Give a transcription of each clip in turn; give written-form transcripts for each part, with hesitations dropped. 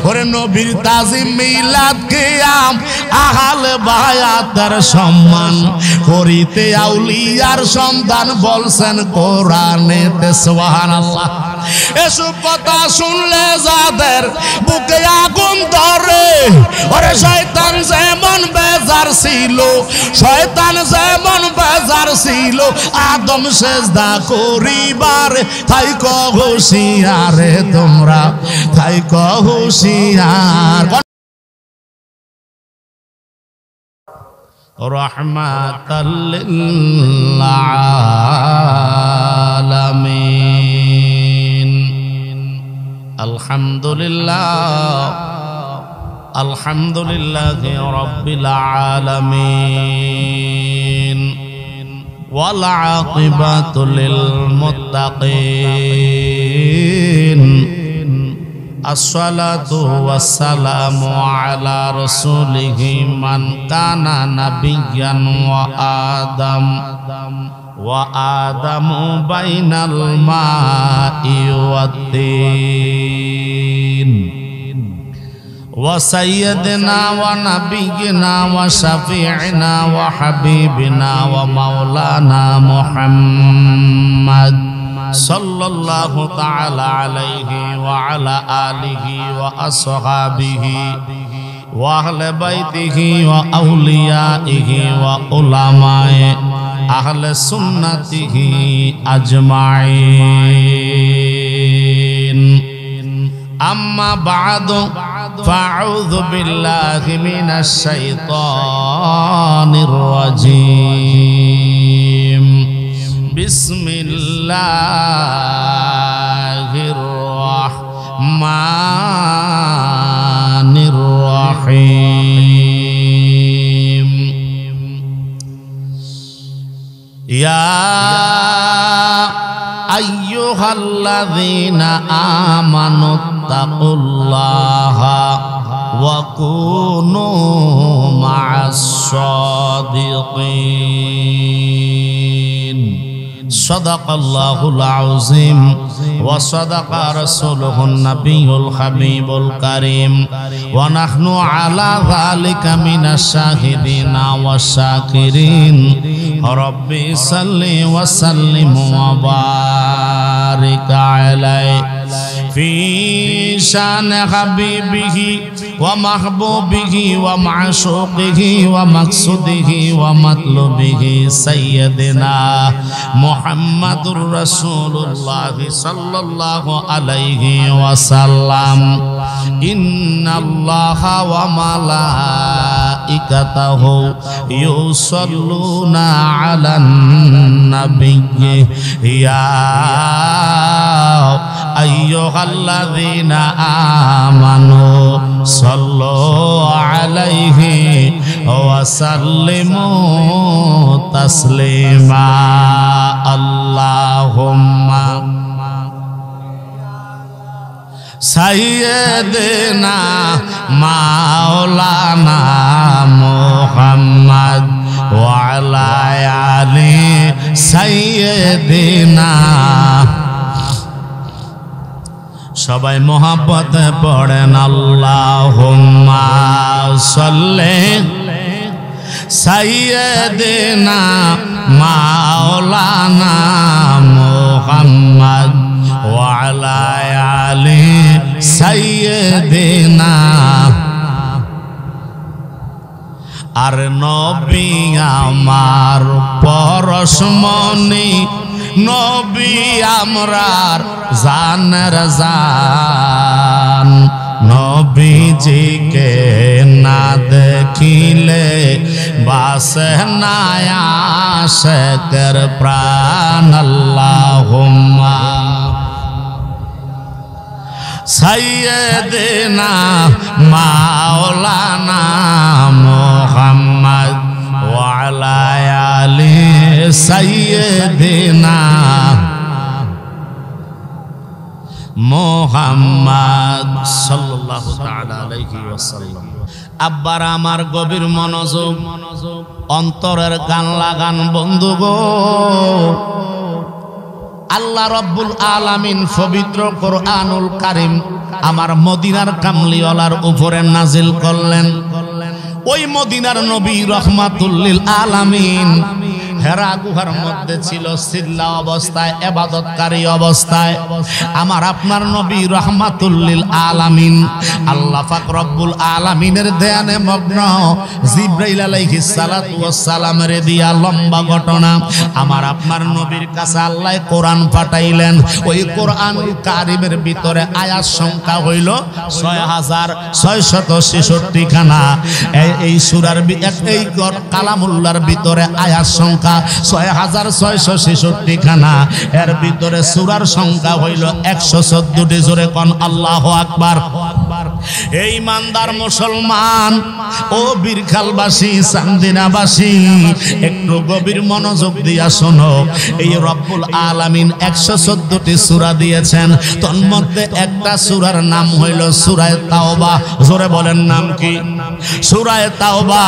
ওরে নবীর তাজিম মিলাদ কিয়াম আহলে বায়াতের সম্মান করিতে আউলিয়ার সন্তান বলছেন কোরআনেতে সুবহানাল্লাহ। এসব কথা শুনলে যাদের বুকে আগুন ধরে, ওরে শয়তান যেমন বেজার ছিল, শয়তান যেমন বেজার ছিল আদম সেজদা করিবার, থাইক হুঁশিয়ারে তোমরা, থাইক হুঁশিয়ার। রাহমাতাল লিল আলামিন। আলহামদুলিল্লাহ, আলহামদুলিল্লাহি রাব্বিল আলামিন। ওয়াল আকিবাতু লিল মুত্তাকিন। আসসালাতু ওয়াসসালামু আলা রাসূলিহি মান কানা নাবিয়্যান ওয়া আদামু বাইনাল মা'i ওয়াত-তিন। ওয়া সাইয়্যিদিনা ওয়া নাবিয়্যিনা ওয়া শাফি'িনা ওয়া হাবিবিনা ওয়া মাওলানা মুহাম্মদ সাল্লাল্লাহু তাআলা আলাইহি ওয়া আলা আলিহি ওয়া আসহাবিহি ওয়া আহলে বাইতিহি ওয়া আউলিয়াইহি ওয়া উলামায়ে আহলে সুন্নাতিহি আজমাইন। আম্মা বা'দু ফাআউযু বিল্লাহি মিনাশ শাইতানির রাজীম। বিসমিল্লাহির রাহমানির রাহিম। ইয়া আইয়ুহাল্লাযীনা আমানুত্তাকুল্লাহা ওয়া কুনু মা'আস সাদিকিন। সাদাকাল্লাহুল আযীম ওয়া সাদাকা রাসূলুহুন নাবিয়্যুল হাবিবুল কারীম ওয়া নাহনু আলা যালিকা মিনাশ শাহিদিনা ওয়াশ শাকিরিন। রাব্বি সাল্লি ওয়া সাল্লিম ওয়া বারিক আলাইহি ফি শান হাবিবিহি ওয়া মাহবুবিহি ওয়া মা'শুকিহি ওয়া মাকসুদিহি ওয়া মাতলুবিহি সাইয়্যিদিনা মুহাম্মাদুর রাসূলুল্লাহ সাল্লাল্লাহু আলাইহি ওয়াসাল্লাম। ইন্নাল্লাহা ওয়া মালাইকাতাহু ইউসাল্লুনা আলান নাবিয়্যি ইয়া আইয়ুহাল্লাযীনা আমানু সাল্লু আলাইহি ওয়া সাল্লিমু তাসলিমা। আল্লাহুম্মা সাইয়্যিদিনা মাওলানা মুহাম্মদ ওয়া আলা আলি সাইয়্যিদিনা। সবাই মোহাব্বতে পড়েন আল্লাহুম্মা সাল্লি সাইয়্যিদিনা মাওলানা মুহাম্মদ ওয়া আলা আলি সাইয়্যিদিনা। আর নবী আমার পরশমণি, নবী আমরার জানের জান। নবীজিকে না দেখিলে বাসে না আশিকের প্রাণ। আল্লাহুম্মা সাইয়্যিদিনা মাওলানা মুহাম্মদ ওয়া আলা আলি সাইয়্যিদিনা মুহাম্মদ সাল্লাল্লাহু তাআলা আলাইহি ওয়াসাল্লাম। আব্বার আমার গভীর মনোযোগ, অন্তরের গান লাগান বন্ধু গো। আল্লাহ রব্বুল আলামিন পবিত্র কোরআনুল কারীম আমার মদিনার কামলিওয়ালার উপরে নাজিল করলেন। ওই মদিনার নবী রহমাতুল লিল আলামিন হেরা গুহার মধ্যে ছিল, সিল্লা অবস্থায়, ইবাদতকারী অবস্থায়। আমার আপনার নবী রহমাতুল লিল আলামিন আল্লাহ পাক রব্বুল আলামিনের ধ্যানে মগ্ন। জিবরাইল আলাইহিস সালাতু ওয়াস সালামের দিয়া লম্বা ঘটনা। আমার আপনার নবীর কাছে আল্লাহ কোরআন পাঠাইলেন। ওই কোরআনুল কারীমের ভিতরে আয়াত সংখ্যা হইল 6666 খানা। এই সূরার এই কালামুল্লাহর ভিতরে আয়াত সংখ্যা 6666 খানা। এর ভিতরে সূরার সংখ্যা হইল 114টি। জোরে কোন আল্লাহু আকবার। এই ইমানদার মুসলমান ও বীরখালবাসী, চান্দিনাবাসী, একটু গভীর মনোযোগ দিয়া শোনো। এই রব্বুল আলামিন 114টি সূরা দিয়েছেন। তন্মধ্যে একটা সূরার নাম হইল সূরা তাওবা। জোরে বলেন নাম কি? সূরা তাওবা।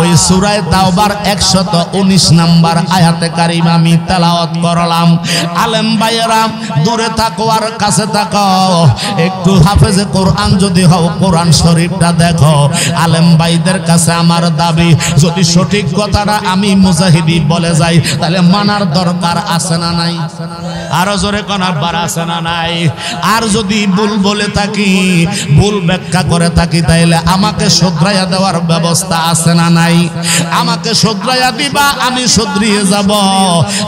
ওই সূরা তাওবার 119 নাম্বার আয়াতে কারিমা আমি তেলাওয়াত করলাম। আলেম ভাইয়েরা, দূরে থাকো আর কাছে থাকো, একটু হাফেজে কোরআন যদি হও কোরআন শরীফটা দেখো। আলেম ভাইদের কাছে আমার দাবি, যদি সঠিক কথাটা আমি মুজাহিদি বলে যাই তাহলে মানার দরকার আছে না নাই? আরো জোরে কোন আবার আছে না নাই? আর যদি ভুল বলে থাকি, ভুল ব্যাখ্যা করে থাকি, তাইলে আমাকে শুধরাইয়া দেওয়ার ব্যবস্থা আছে না নাই? আমাকে শুধরাইয়া দিবা, আমি শুধরিয়ে যাব।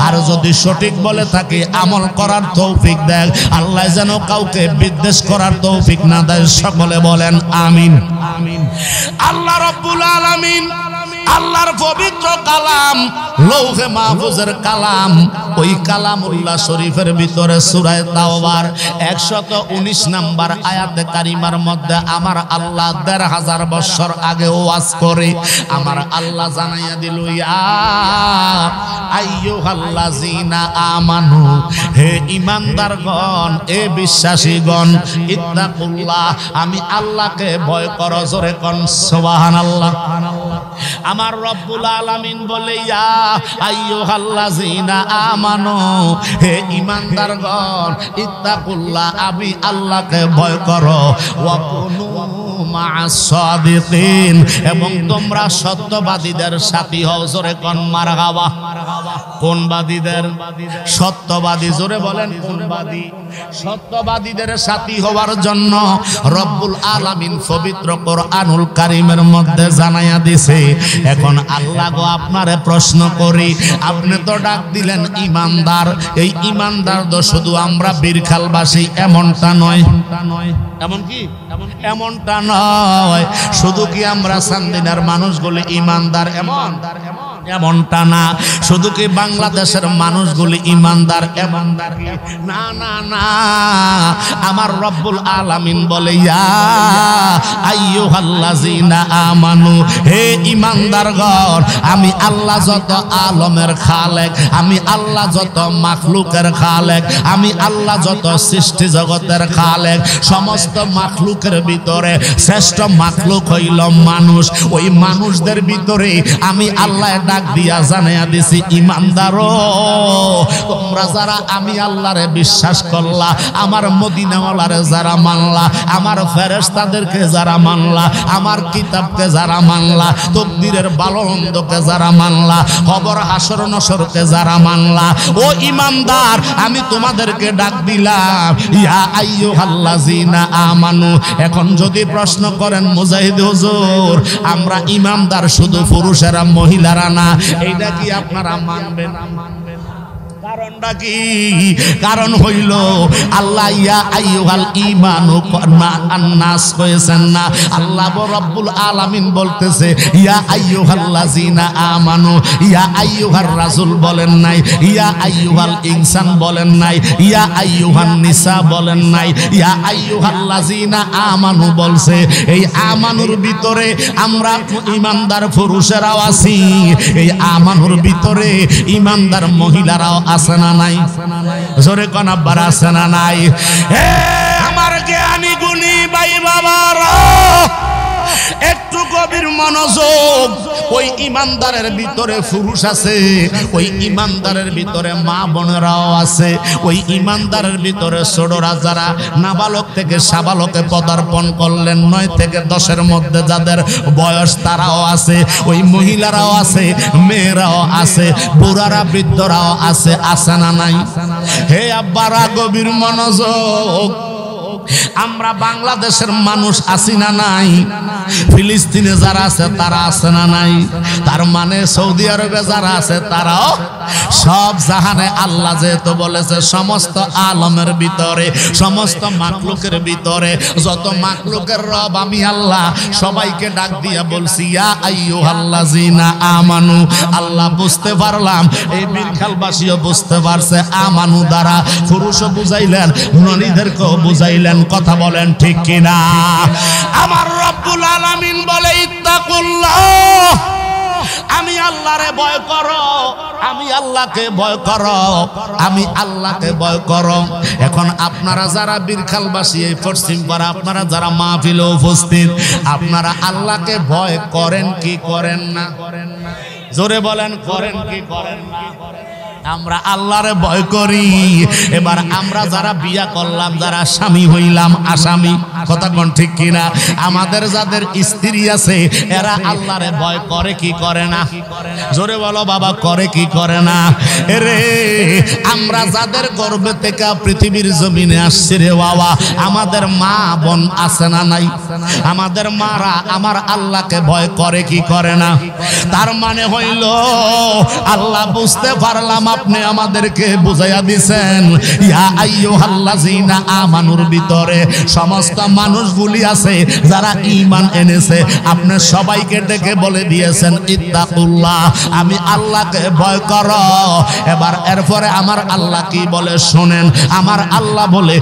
আর যদি সঠিক বলে থাকি, আমল করার তৌফিক দেয় আল্লাহ, যেন কাউকে বিদ্বেষ করার তৌফিক না দেয়। সকলে বলেন আমিন। আল্লাহ রাব্বুল আলামিন আল্লাহর পবিত্র কালাম, লৌহে মাহফুজের কালাম, ওই কালামুল্লাহ শরীফের ভিতরে সূরা তাওবার 119 নাম্বার আয়াতে কারিমার মধ্যে আমার আল্লাহ ১৫০০ বছর আগে ওয়াজ করে আমার আল্লাহ জানাইয়া দিল, ইয়া আইয়ুহাল্লাযিনা আমানু, হে ঈমানদারগণ, এ বিশ্বাসীগণ, ইত্তাকুল্লাহ, আমি আল্লাহকে ভয় করো। জোরে কোন সুবহানাল্লাহ। আমার রব্বুল আলামিন বলে, ইয়া আইয়ুহাল্লাযিনা আমানু, হে ঈমানদারগণ, ইত্তাকুল্লাহ, আমি আল্লাহকে ভয় করো। ওয়া কুনু মা'আস সাদিকিন, এবং তোমরা সত্যবাদীদের সাথী হও। জোরে কোন মারহাবা। কোন বাদীদের? সত্যবাদী। জোরে বলেন কোন বাদী? সত্যবাদীদের সাথী হওয়ার জন্য রব্বুল আলামিন পবিত্র কোরআনুল কারীমের মধ্যে জানাইয়া দিছে। এখন আল্লাহ গো, আপনারে প্রশ্ন করি, আপনি তো ডাক দিলেন ঈমানদার। এই ঈমানদার তো শুধু আমরা বীরখালবাসী এমনটা নয়। এমন কি? এমনটা নয়। শুধু কি আমরা চান্দিনার মানুষগুলি ঈমানদার এমনটা না। শুধু কি বাংলাদেশের মানুষগুলি ঈমানদার এমনটা কি? না না না। আমার রব্বুল আলামিন বলে, ইয়া আইয়ুহাল্লাযিনা আমানু, হে ঈমানদারগণ, আমি আল্লাহ যত আলমের খালেক, আমি আল্লাহ যত মাখলুকের খালেক, আমি আল্লাহ যত সৃষ্টি জগতের খালেক, সমস্ত মাখলুকের ভিতরে শ্রেষ্ঠ মাখলুক হইল মানুষ। ওই মানুষদের ভিতরে আমি আল্লাহ ডাক দিয়া জানাইয়া দিছি, ঈমানদারো, তোমরা যারা আমি আল্লাহরে বিশ্বাস করলা, আমার মদিনাওয়ালারে যারা মানলা, আমার ফেরেশতাদেরকে যারা মানলা, আমার কিতাবকে যারা মানলা, তাকদীরের ভালো-মন্দকে যারা মানলা, কবর হাসর নসরকে যারা মানলা, ও ঈমানদার, আমি তোমাদেরকে ডাক দিলাম, ইয়া আইয়ুহাল্লাযিনা আমানু। এখন যদি প্রশ্ন করেন মুজাহিদ হুজুর, আমরা ঈমানদার শুধু পুরুষেরা, মহিলারা না, এইটা কি আপনারা মানবেন? কারণটা কি? কারণ হইল আল্লাহ ইয়া আইয়ুহাল ঈমানু আন্নাস কইছেন না, আল্লাহ রাব্বুল আলামিন বলতেছে ইয়া আইয়ুহাল্লাযিনা আমানু। ইয়া আইয়ুহার রাসূল বলেন নাই, ইয়া আইয়ুহাল ইনসান বলেন নাই, ইয়া আইয়ুহান নিসা বলেন নাই, ইয়া আইয়ুহাল্লাযিনা আমানু বলছে। এই আমানুর ভিতরে আমরা ঈমানদার পুরুষেরাও আছি, এই আমানুর ভিতরে ঈমানদার মহিলারাও আছে না নাই? জোরে কোন আব্বার আছে না নাই? হে আমার জ্ঞানী গুণী ভাই বাবারা, একটু গভীর মনোযোগ। ওই ইমানদারের ভিতরে পুরুষ আছে, ওই ইমানদারের ভিতরে মা বোনেরাও আছে, ওই ইমানদারের ভিতরে ছোটরা যারা নাবালক থেকে সাবালকে পদার্পণ করলেন 9 থেকে 10-এর মধ্যে যাদের বয়স তারাও আছে, ওই মহিলারাও আছে, মেয়েরাও আছে, বুড়ারা বৃদ্ধরাও আছে, আছে না নাই? হে আব্বারা গভীর মনোযোগ, আমরা বাংলাদেশের মানুষ আছি না নাই? ফিলিস্তিনে যারা আছে তারা আছে না নাই? তার মানে সৌদি আরবে যারা আছে তারাও সব জাহানে আল্লাহ যেহেতু বলেছে সমস্ত আলমের ভিতরে, সমস্ত মাখলুকের ভিতরে যত মাখলুকের রব আমি আল্লাহ, সবাইকে ডাক দিয়া বলছি ইয়া আইয়ুহাল্লাযিনা আমানু। আল্লাহ বুঝতে পারলাম, এই বীরখালবাসীও বুঝতে পারছে, আমানু দ্বারা পুরুষও বুঝাইলেন, নারীদেরকেও বুঝাইলেন। কথা বলেন ঠিক কিনা? আমার রব্বুল আলামিন বলে ইত্তাকুল্লাহ, আমি আল্লাহরে ভয় করো, আমি আল্লাহকে ভয় করো, আমি আল্লাহকে ভয় করো। এখন আপনারা যারা বীরখালবাসী এই পশ্চিম পাড়া, আপনারা যারা মাহফিলে উপস্থিত, আপনারা আল্লাহকে ভয় করেন কি করেন না? জোরে বলেন, করেন কি করেন না? আমরা আল্লাহরে ভয় করি। এবার আমরা যারা বিয়া করলাম, যারা স্বামী হইলাম, আসামি, কথা কোন ঠিক কিনা? আমাদের যাদের স্ত্রী আছে এরা আল্লাহরে ভয় করে কি করে না? জোরে বলো বাবা, করে কি করে না? রে আমরা যাদের গর্ভে থেকে পৃথিবীর জমিনে আসছে রে বাবা, আমাদের মা বোন আছে না নাই? আমাদের মারা আমার আল্লাহকে ভয় করে কি করে না? তার মানে হইল আল্লাহ বুঝতে পারলাম আপনি আমাদেরকে বুঝাইয়া দিছেন ইয়া আইয়ুহাল্লাযিনা আমানুর ভিতরে সমস্ত মানুষগুলি আছে যারা ঈমান এনেছে, আপনি সবাইকে ডেকে বলে দিয়েছেন ইত্তাকুল্লাহ, আমি আল্লাহকে ভয় করো। এবার এরপরে আমার আল্লাহ কি বলে শুনেন, আমার আল্লাহ বলে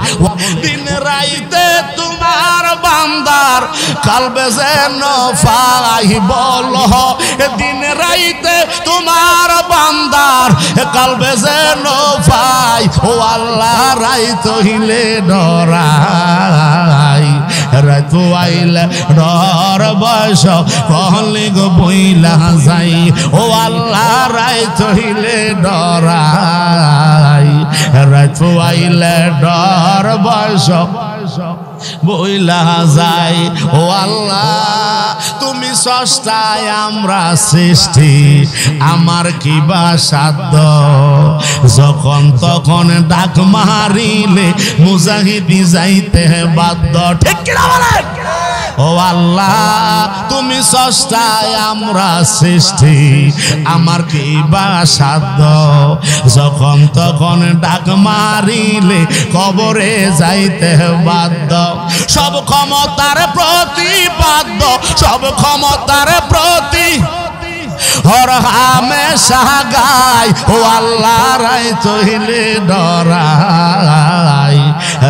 দিন রাইতে তোমার বান্দার কালবে যেন পাই, বলো দিন রাইতে তোমার বান্দার কালবে যেন পাই, ও আল্লাহ রাইত হইলে ডরাই, রাত আইলে ডর বয়স কহলে গো বইলা যাই, ও আল্লাহ রাইত হইলে ডরাই, রাত আইলে ডর বয়স বইলা যাই। ও আল্লাহ তুমি স্রষ্টায় আমরা সৃষ্টি, আমার কি বা সাধ্য, যখন তখন ডাক মারিলে মুজাহিদি যাইতে বাধ্য। ঠিক কিনা বলেন? ও আল্লাহ তুমি স্রষ্টায় আমরা সৃষ্টি, আমার কি বা সাধ্য, যখন তখন ডাক মারিলে কবরে যাইতে বাধ্য। সব ক্ষমতার প্রতিপাদ্য, সব ক্ষমতার প্রতি হর হামেশা গাই, ও আল্লাহ রাইত হইলে ডরাই,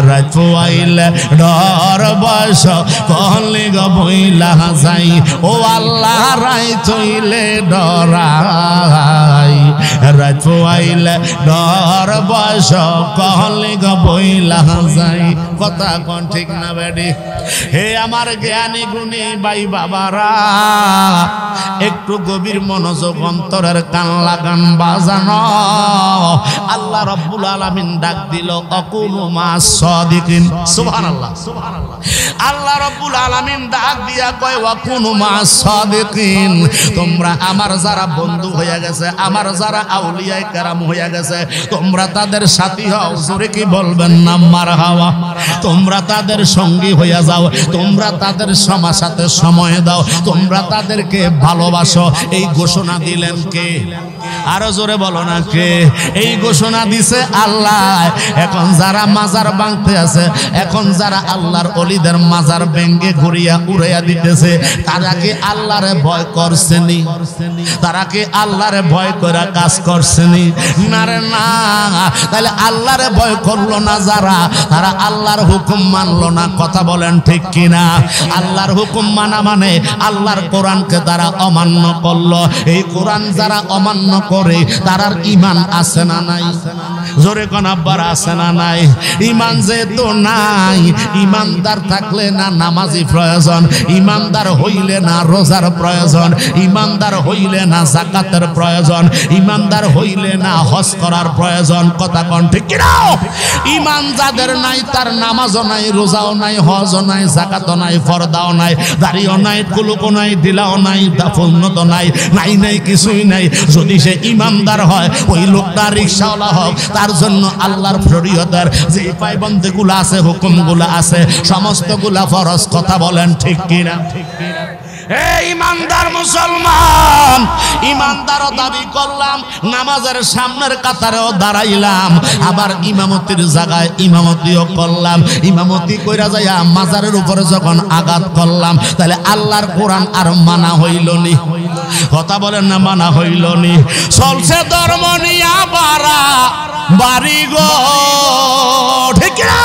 রাইত আইলে ডর বয়স কহলে গো বইলা যাই, ও আল্লাহ রাইত হইলে ডরাই, রাইত আইলে ডর বয়স কহলে গো বইলা যাই। কথা কোন ঠিক না বেডি? হে আমার জ্ঞানী গুণী ভাই বাবারা, একটু গভীর মনোযোগ অন্তরের কান লাগান বাজানো। আল্লাহ রাব্বুল আলামিন ডাক দিল আকুনু মাস সাদিকিন, সুবহানাল্লাহ সুবহানাল্লাহ। আল্লাহ রাব্বুল আলামিন ডাক দিয়া কয় ওয়াকুনু মাস সাদিকিন, তোমরা আমার যারা বন্ধু হয়ে গেছে, আমার যারা আউলিয়ায়ে কেরাম হয়ে গেছে, তোমরা তাদের সাথী হও। জোরে কি বলবেন না মারহাবা? তোমরা তাদের সঙ্গী হয়ে যাও, তোমরা তাদের সাথে সময় দাও, তোমরা তাদেরকে ভালোবাসো। এই ঘোষণা দিলেন কে? আরো জোরে বলো না কে? এই ঘোষণা দিছে আল্লাহ। এখন যারা মাজার ভাঙতে আছে, এখন যারা আল্লাহর ওলিদের মাজার ভেঙ্গে ঘুরিয়া উড়াইয়া দিতেছে, তারা কি আল্লাহরে ভয় করছেনি? তারা কি আল্লাহরে ভয় করে কাজ করছেনি? না রে না। তাহলে আল্লাহরে ভয় করলো না যারা, তারা আল্লাহর হুকুম মানলো না। কথা বলেন ঠিক কিনা? আল্লাহর হুকুম মানা মানে আল্লাহর কোরআনকে তারা অমান্য করলো। এই কোরআন যারা অমান্য করে তারার ঈমান আছে না নাই? জোরে কোন আব্বার আছে না নাই? ঈমান যেহেতু নাই, ঈমানদার থাকলে না নামাজি প্রয়োজন, ঈমানদার হইলে না রোজার প্রয়োজন, ঈমানদার হইলে না যাকাতের প্রয়োজন, ঈমানদার হইলে না হজ করার প্রয়োজন। কথা কোন ঠিক কি না? ঈমান যাদের নাই তার নামাজও নাই, রোজাও নাই, হজও নাই, যাকাতও নাই, পর্দাও নাই, দাড়িও নাই, কুলুকও নাই, দিলাও নাই, দাফনত নাই, নাই নাই কিছুই নাই। যদি সে ঈমানদার হয়, ওই লোকটা রিকশাওয়ালা হোক, তার জন্য আল্লাহর শরীয়তের যে পায়বন্দীগুলো আছে, হুকুমগুলো আছে, সমস্তগুলা ফরজ। কথা বলেন ঠিক কিনা? ইমানদার মুসলমান, ইমানদারও দাবি করলাম, নামাজের সামনের কাতারেও দাঁড়াইলাম, আবার ইমামতির জায়গায় ইমামতিও করলাম। ইমামতি কইরা যাইয়া মাজারের উপরে যখন আঘাত করলাম, তাহলে আল্লাহর কোরআন আর মানা হইল নি? কথা বলেন না, মানা হইল নি? চলছে ধর্ম নিয়া বাড়া বাড়ি গো, ঠিক না?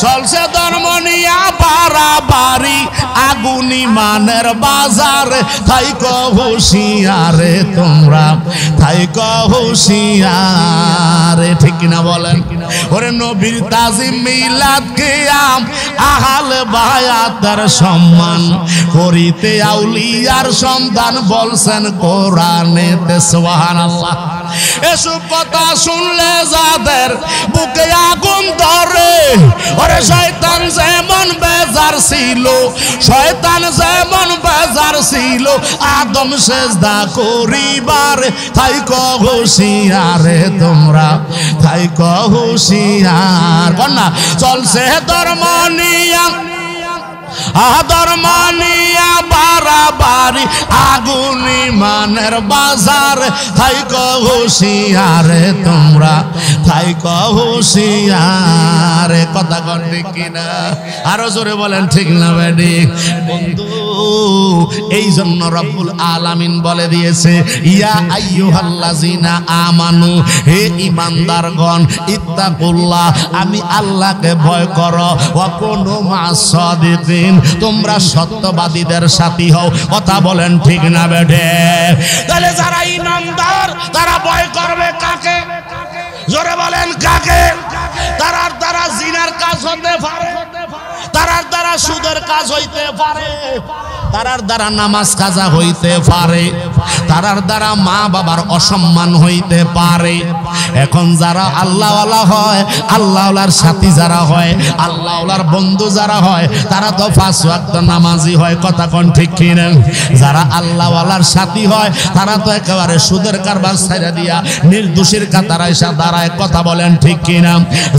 চলছে ধর্ম নিয়া বাড়া বাড়ি, আগুন ইমানের বাজার। থাইকো হুঁশিয়ারে তোমরা, থাইকো হুঁশিয়ারে, ঠিক না বলেন? ওরে নবীর তাজিম মিলাদ কিয়াম আহাল বায়াতের সম্মান করিতে আউলিয়ার সন্ধান বলছেন কোরআনেতে। সুবহানাল্লাহ। এসব কথা শুনলে যাদের বুকে আগুন ধরে, ওরে শয়তান যেমন বেজার ছিল, শয়তান যেমন বেজার ছিল আদম সেজদা করিবার। থাইকো হুঁশিয়ারে তোমরা, থাইকো হুঁশিয়ার। কন্যা চলছে ধর্ম নিয়া, ধর্ম নিয়া বাড়াবাড়ি, আগুন ইমানের বাজার। থাইকো হুঁশিয়ারে তোমরা, থাইকো হুঁশিয়ারে। কথা কন ঠিক কিনা? আরো জোরে বলেন ঠিক না বেডি? বন্ধু, এই জন্য রব্বুল আলামিন বলে দিয়েছে, ইয়া আইয়ুহাল্লাযিনা আমানু, হে ঈমানদারগণ, ইত্তাকুল্লাহ, আমি আল্লাহকে ভয় করো, ওয়া কুনু মা'আস সাদিকিন, তোমরা সত্যবাদীদের সাথী হও। কথা বলেন ঠিক না বেঠে? তাহলে যারা ঈমানদার তারা ভয় করবে কাকে? জোরে বলেন কাকে? তারার দ্বারা জিনার কাজ হতে পারে, তারার দ্বারা সুদের কাজ হইতে পারে, তারার দ্বারা নামাজ কাজা হইতে পারে, তারার দ্বারা মা বাবার অসম্মান হইতে পারে। এখন যারা আল্লাহওয়ালা হয়, আল্লাহওয়ালার সাথী যারা হয়, আল্লাহওয়ালার বন্ধু যারা হয়, তারা তো 5 ওয়াক্ত নামাজি হয়। কথা কোন ঠিক কিনা? যারা আল্লাহওয়ালার সাথী হয় তারা তো একেবারে সুদের কারবার ছাইরা দিয়া নির্দোষীর কাতারে এসে দাঁড়ায়। কথা বলেন ঠিক কিনা?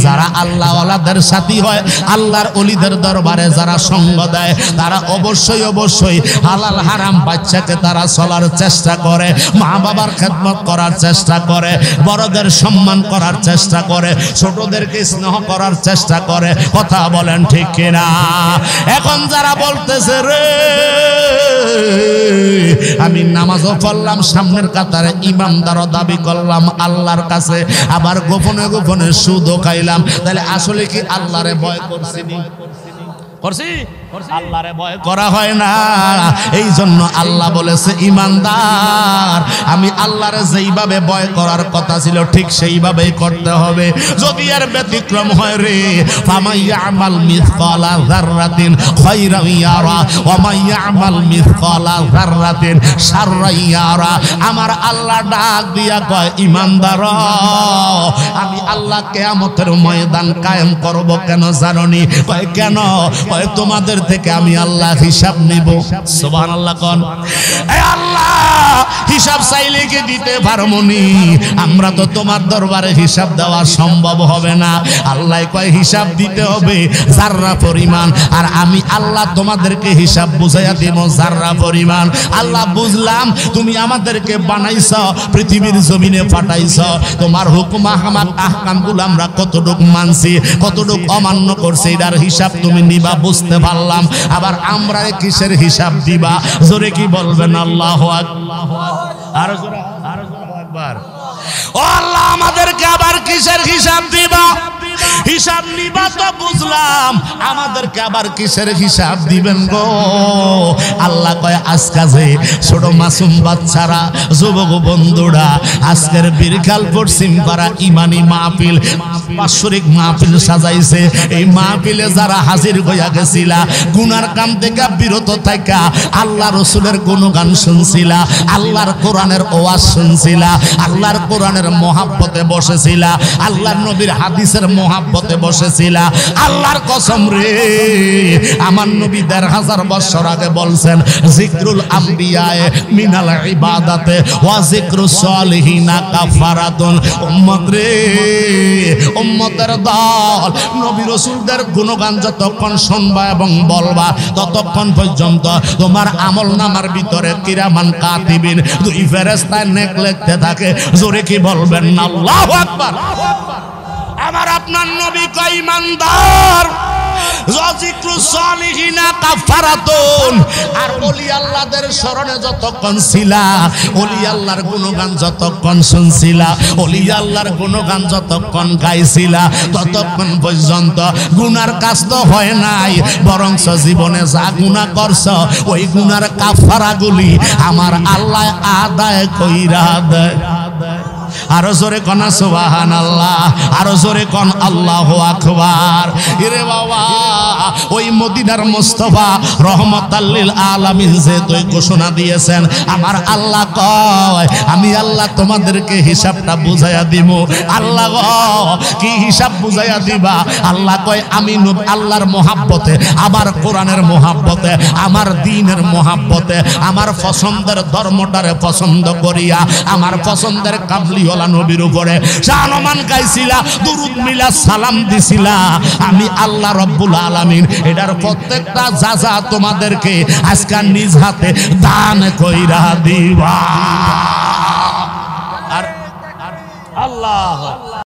যারা আল্লাহওয়ালাদের সাথী হয়, আল্লাহর ওলিদের দরবারে যারা সঙ্গ দেয়, তারা অবশ্যই অবশ্যই হালাল হারাম বাচ্চাকে তারা চলার চেষ্টা করে, মা বাবার খেদমত করার চেষ্টা করে, বড়দের সম্মান করার চেষ্টা করে, ছোটদেরকে স্নেহ করার চেষ্টা করে। কথা বলেন ঠিক কিনা? এখন যারা বলতেছে রে আমি নামাজও পড়লাম সামনের কাতারে, ইমানদারও দাবি করলাম আল্লাহর কাছে, আবার গোপনে গোপনে সুদও খাইলাম, তাহলে আসলে কি আল্লাহরে ভয় করছিনি? করছি? আল্লাহরে ভয় করা হয় না। এই জন্য আল্লাহ বলেছে, ঈমানদার, আমি আল্লাহরে যেইভাবে ভয় করার কথা ছিল ঠিক সেইভাবেই করতে হবে। যদি এর ব্যতিক্রম হয় রে, ফামাইয়ামাল মিসকালা যাররাতিন খায়রান ইয়ারা ওয়া মাইয়ামাল মিসকালা যাররাতিন শাররান ইয়ারা। আমার আল্লাহ ডাক দিয়া কয়, ঈমানদার, আমি আল্লাহ কিয়ামতের ময়দান কায়েম করব। কেন জানোনি? কয় কেন? কয় তোমাদের থেকে আমি আল্লাহ হিসাব নিব। সুবহানাল্লাহ কোন? এ আল্লাহ, হিসাব চাইলে কি দিতে পারমনি? আমরা তো তোমার দরবারে হিসাব দেওয়া সম্ভব হবে না। আল্লাহ কয় হিসাব দিতে হবে যাররা পরিমাণ, আর আমি আল্লাহ তোমাদেরকে হিসাব বুঝাইয়া দিব যাররা পরিমাণ। আল্লাহ বুঝলাম তুমি আমাদেরকে বানাইছো, পৃথিবীর জমিনে পাঠাইছো, তোমার হুকুম আহকামগুলো আমরা কতটুক মানছি, কতটুক অমান্য করছি, এটার হিসাব তুমি নিবা, বুঝতে পারলাম। আবার আমরা কিসের হিসাব দিবা? জোরে কি বলবেন? আল্লাহু আকবার। আরো জোরে, আরো জোরে আকবার। ও আল্লাহ, আমাদেরকে আবার কিসের হিসাব দিবা? হিসাব নিবা তো বুঝলাম, আমাদেরকে আবার কিসের হিসাব দিবেন গো? আল্লাহ কয় আজকে যে ছোট মাসুম বাচ্চারা, যুবক বন্ধুরা, আজকের বীরখাল পশ্চিম পাড়া ইমানি মাহফিল, বাৎসরিক মাহফিল সাজাইছে। এই মাহফিলে যারা হাজির হইয়া গেছিলা, গুনার কাম থেকে বিরত থাকা আল্লাহ রসুলের গুণগান শুনছিলা, আল্লাহর কোরআনের ওয়াজ শুনছিলা, আল্লাহর কোরআনের মহাব্বতে বসেছিলা, আল্লাহর নবীর হাদিসের মহাব্বতে বসেছিলা। আল্লাহর কসম রে, আমার নবী ১৫০০ বছর আগে বলছেন, জিক্রুল আম্বিয়ায়ে মিনাল ইবাদাতে ওয়া জিক্রুস সালিহিনা কাফারাতুন। উম্মত রে, উম্মতের দল, নবী রাসূলদের গুণগান যতক্ষণ শুনবা এবং বলবা, ততক্ষণ পর্যন্ত তোমার আমলনামার ভিতরে কিরামান কাতিবিন, দুই ফেরেশতায় নেক লিখতে থাকে। জোরে কি বলবেন না আল্লাহু আকবার? আমার আপনার নবী কয় ইমানদার, জিক্রুস সালিহিনা কাফারাতুন। আর ওলি আল্লাহদের স্মরণে যতক্ষণ ছিলা, ওলি আল্লাহর গুণগান যতক্ষণ শুনছিলা, ওলি আল্লাহর গুণগান যতক্ষণ গাইছিলা, ততক্ষণ পর্যন্ত গুনার কাজ তো হয় নাই, বরং জীবনে যা গুনাহ করছ ওই গুনার কাফারাগুলি আমার আল্লাহ আদায় কইরা দেয়। আরো জোরে কোন সুবহানাল্লাহ, আরো জোরে কোন আল্লাহু আকবার। এরে বাবা, ওই মদিনার মুস্তাফা রহমাতাল লিল আলামিন যে তুই ঘোষণা দিয়েছেন, আমার আল্লাহ কয় আমি আল্লাহ তোমাদেরকে হিসাবটা বুঝাইয়া দিব। আল্লাহ কি হিসাব বুঝাইয়া দিবা? আল্লাহ কয় আমি আল্লাহর মহাব্বতে, আমার কোরআনের মহাব্বতে, আমার দ্বীনের মহাব্বতে, আমার পছন্দের ধর্মটারে পছন্দ করিয়া, আমার পছন্দের কামলিওয়ালা নবীর উপরে শানমান গাইছিলা, দুরুদ মিলা সালাম দিছিলা, আমি আল্লাহ রব্বুল আলামিন এটার প্রত্যেকটা যাজা তোমাদেরকে আজকে নিজ হাতে দান কইরা দিবা। আর আল্লাহ